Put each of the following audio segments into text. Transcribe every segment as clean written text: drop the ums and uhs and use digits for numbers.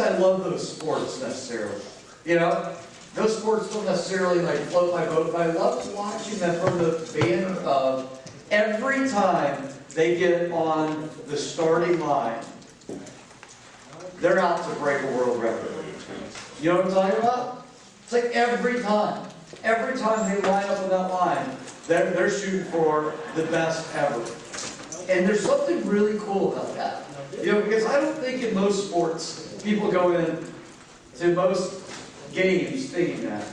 I love those sports necessarily. You know, those sports don't necessarily like float my boat, but I love watching them from the banner of every time they get on the starting line, they're out to break a world record. You know what I'm talking about? It's like every time they line up on that line, they're shooting for the best ever. And there's something really cool about that. You know, because I don't think in most sports, people go in to most games thinking that.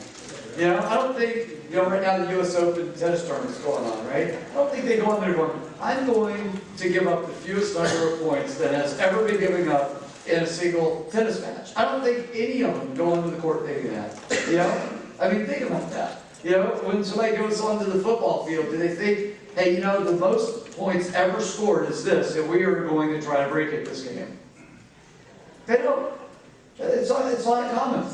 You know, I don't think, you know, right now the U.S. Open tennis tournament's going on, right? I don't think they go in there going, I'm going to give up the fewest number of points that has ever been given up in a single tennis match. I don't think any of them go onto the court thinking that. You know? I mean, think about that. You know, when somebody goes onto the football field, do they think, hey, you know, the most points ever scored is this, and we are going to try to break it this game? They don't. It's not common.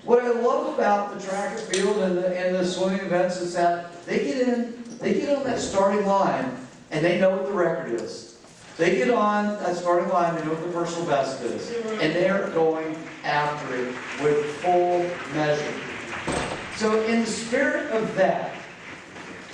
What I love about the track and field and the swimming events is that they get on that starting line, and they know what the record is. They get on that starting line, they know what the personal best is, and they're going after it with full measure. So in the spirit of that,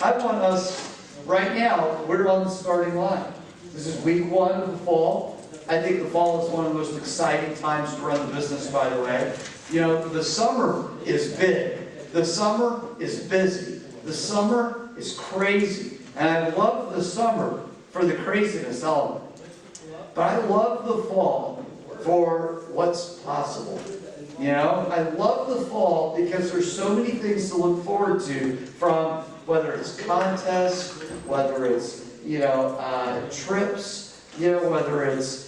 I want us, right now, we're on the starting line. This is week 1 of the fall. I think the fall is one of the most exciting times to run the business, by the way. You know, the summer is big. The summer is busy. The summer is crazy. And I love the summer for the craziness element. But I love the fall for what's possible. You know, I love the fall because there's so many things to look forward to, from whether it's contests, whether it's, you know, trips, you know, whether it's,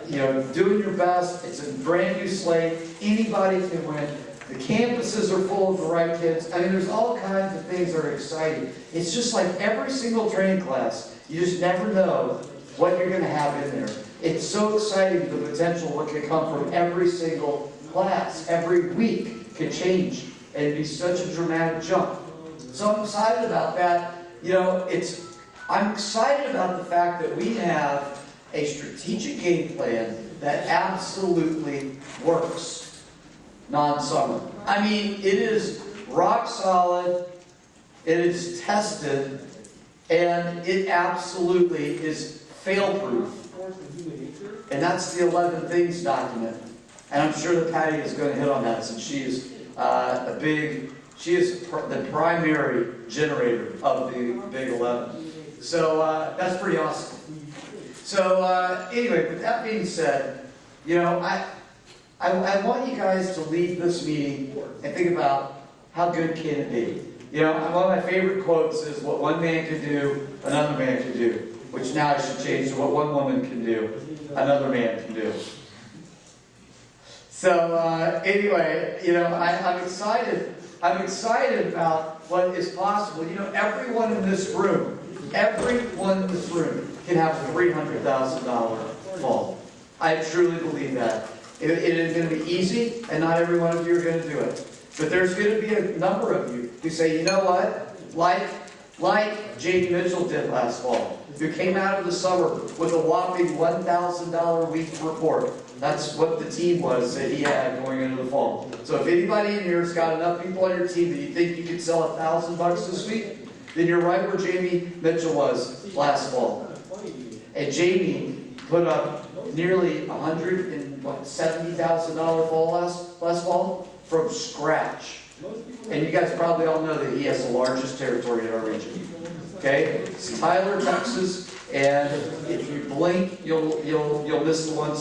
you know, doing your best. It's a brand new slate. Anybody can win. The campuses are full of the right kids. I mean, there's all kinds of things that are exciting. It's just like every single training class, you just never know what you're going to have in there. It's so exciting, the potential, what can come from every single class. Every week can change and be such a dramatic jump. So I'm excited about that. You know, I'm excited about the fact that we have a strategic game plan that absolutely works non-summer. I mean, it is rock solid, it is tested, and it absolutely is fail-proof. And that's the 11 Things document. And I'm sure that Patty is going to hit on that, since she is she is the primary generator of the Big 11. So that's pretty awesome. So anyway, with that being said, you know, I want you guys to leave this meeting and think about how good can it be. You know, one of my favorite quotes is, what one man can do, another man can do. Which now I should change to, what one woman can do, another man can do. So anyway, you know, I'm excited. I'm excited about what is possible. You know, everyone in this room can have a $300,000 fall. I truly believe that. It is going to be easy, and not every one of you are going to do it. But there's going to be a number of you who say, you know what, like Jamie Mitchell did last fall, who came out of the summer with a whopping $1,000 a week report. That's what the team was that he had going into the fall. So if anybody in here has got enough people on your team that you think you could sell $1,000 this week, then you're right where Jamie Mitchell was last fall. And Jamie put up nearly $170,000 fall last fall from scratch. And you guys probably all know that he has the largest territory in our region. Okay, it's Tyler, Texas, and if you blink, you'll miss the one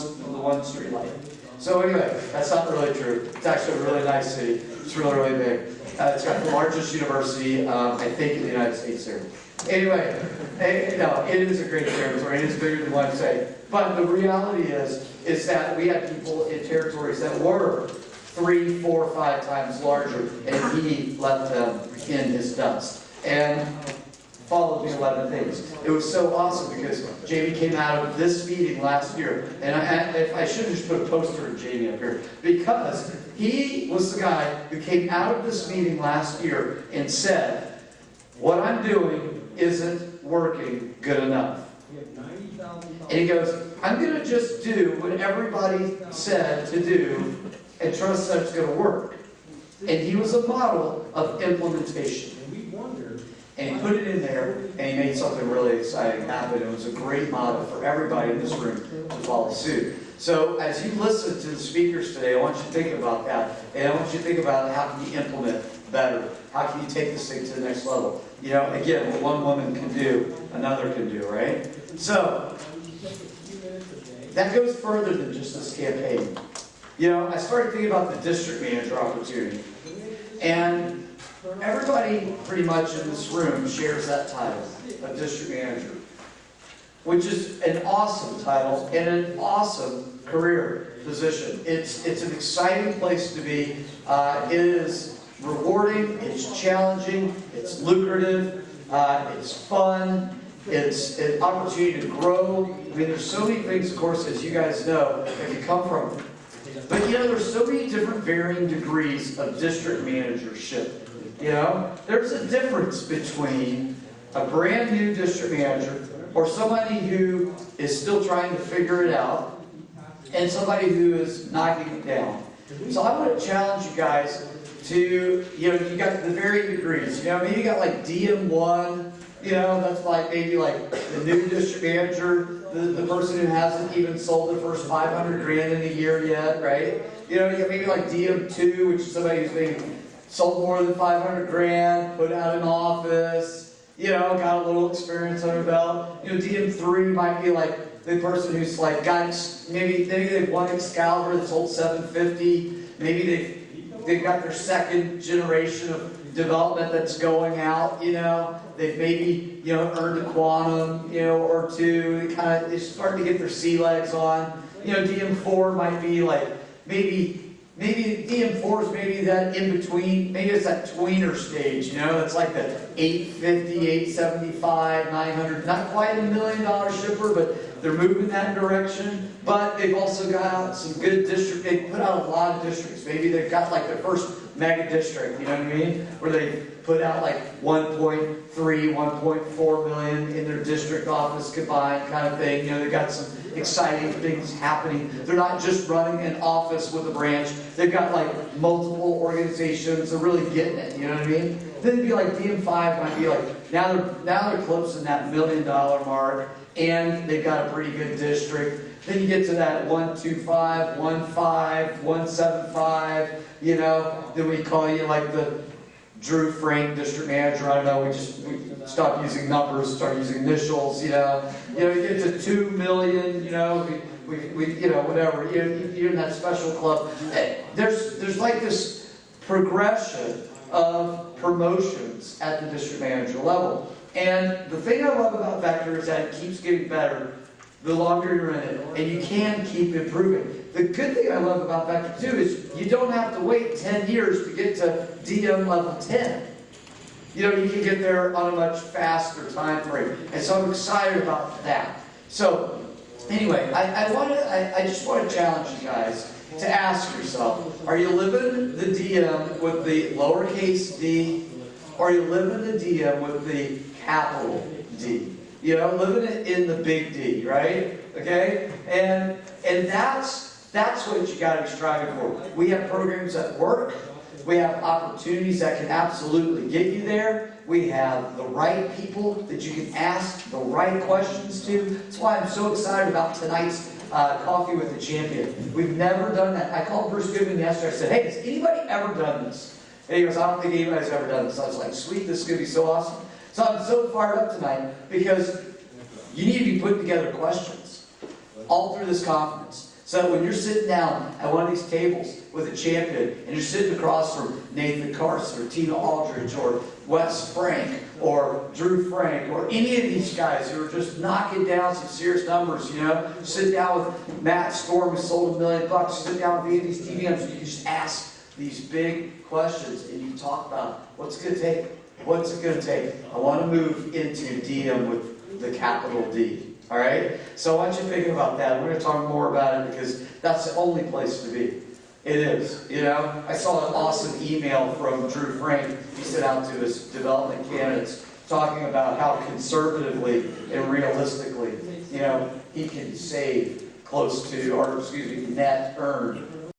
street light. So anyway, that's not really true. It's actually a really nice city. It's really big. It's got the largest university, I think, in the United States here. Anyway, no, it is a great territory. It is bigger than one state. But the reality is that we had people in territories that were 3, 4, 5 times larger, and he left them in his dust and followed the 11 things. It was so awesome because Jamie came out of this meeting last year, and I should have just put a poster of Jamie up here, because he was the guy who came out of this meeting last year and said, what I'm doing isn't working good enough. And he goes, I'm going to just do what everybody said to do and trust that it's going to work. And he was a model of implementation. And he put it in there, and he made something really exciting happen. It was a great model for everybody in this room to follow suit. So as you listen to the speakers today, I want you to think about that. And I want you to think about how can you implement better? How can you take this thing to the next level? You know, again, what one woman can do, another can do, right? So, that goes further than just this campaign. You know, I started thinking about the district manager opportunity. And everybody pretty much in this room shares that title of district manager, which is an awesome title and an awesome career position. It's an exciting place to be. It is rewarding, it's challenging, it's lucrative, it's fun, it's an opportunity to grow. I mean, there's so many things, of course, as you guys know, that can come from it. But you know, there's so many different varying degrees of district managership. You know, there's a difference between a brand new district manager or somebody who is still trying to figure it out and somebody who is knocking it down. So I want to challenge you guys to, you know, you got the varying degrees. You know, maybe you got like DM1, you know, that's like maybe like the new district manager, the person who hasn't even sold the first 500 grand in a year yet, right? You know, you got maybe like DM2, which is somebody who's maybe sold more than 500 grand, put out an office, you know, got a little experience under their belt. You know, DM3 might be like the person who's like got, maybe they've won Excalibur that sold 750. Maybe they've got their second generation of development that's going out, you know. They've maybe, you know, earned a quantum, you know, or two. They're starting to get their sea legs on. You know, DM4 might be like, maybe DM4 is maybe that in between, maybe it's that tweener stage, you know, it's like the 850, 875, 900, not quite $1 million shipper, but they're moving that direction. But they've also got some good district, they put out a lot of districts. Maybe they've got like their first mega district, you know what I mean? Where they put out like 1.3, 1.4 million in their district office combined kind of thing. You know, they've got some exciting things happening. They're not just running an office with a branch. They've got like multiple organizations. They're really getting it, you know what I mean? Then it'd be like DM5 might be like, now they're close to that $1 million mark, and they've got a pretty good district. Then you get to that 125, 15, 175, you know, then we call you like the Drew Frank district manager. I don't know, we stop using numbers, start using initials, you know. You know, you get to 2 million, you know, we you know, whatever, you're in that special club. There's like this progression of promotions at the district manager level. And the thing I love about Vector is that it keeps getting better the longer you're in it, and you can keep improving. The good thing I love about Vector 2 is you don't have to wait 10 years to get to DM level 10. You know, you can get there on a much faster time frame. And so I'm excited about that. So, anyway, I just want to challenge you guys to ask yourself, are you living the DM with the lowercase d, or are you living the DM with the capital D? You know, living it in the big D, right? Okay? And that's what you got to be striving for. We have programs that work. We have opportunities that can absolutely get you there. We have the right people that you can ask the right questions to. That's why I'm so excited about tonight's Coffee with the Champion. We've never done that. I called Bruce Goodman yesterday. I said, hey, has anybody ever done this? And he goes, I don't think anybody's ever done this. I was like, sweet, this is going to be so awesome. So I'm so fired up tonight because you need to be putting together questions all through this conference. So that when you're sitting down at one of these tables with a champion and you're sitting across from Nathan Carson or Tina Aldridge or Wes Frank or Drew Frank or any of these guys who are just knocking down some serious numbers, you know, sit down with Matt Storm who sold $1 million, sit down with any of these TVMs and you can just ask these big questions and you can talk about what's it going to take. What's it going to take? I want to move into DM with the capital D. All right? So I want you thinking about that. We're going to talk more about it because that's the only place to be. It is. You know? I saw an awesome email from Drew Frank. He sent out to his development candidates talking about how conservatively and realistically, you know, he can save close to, or excuse me, net earned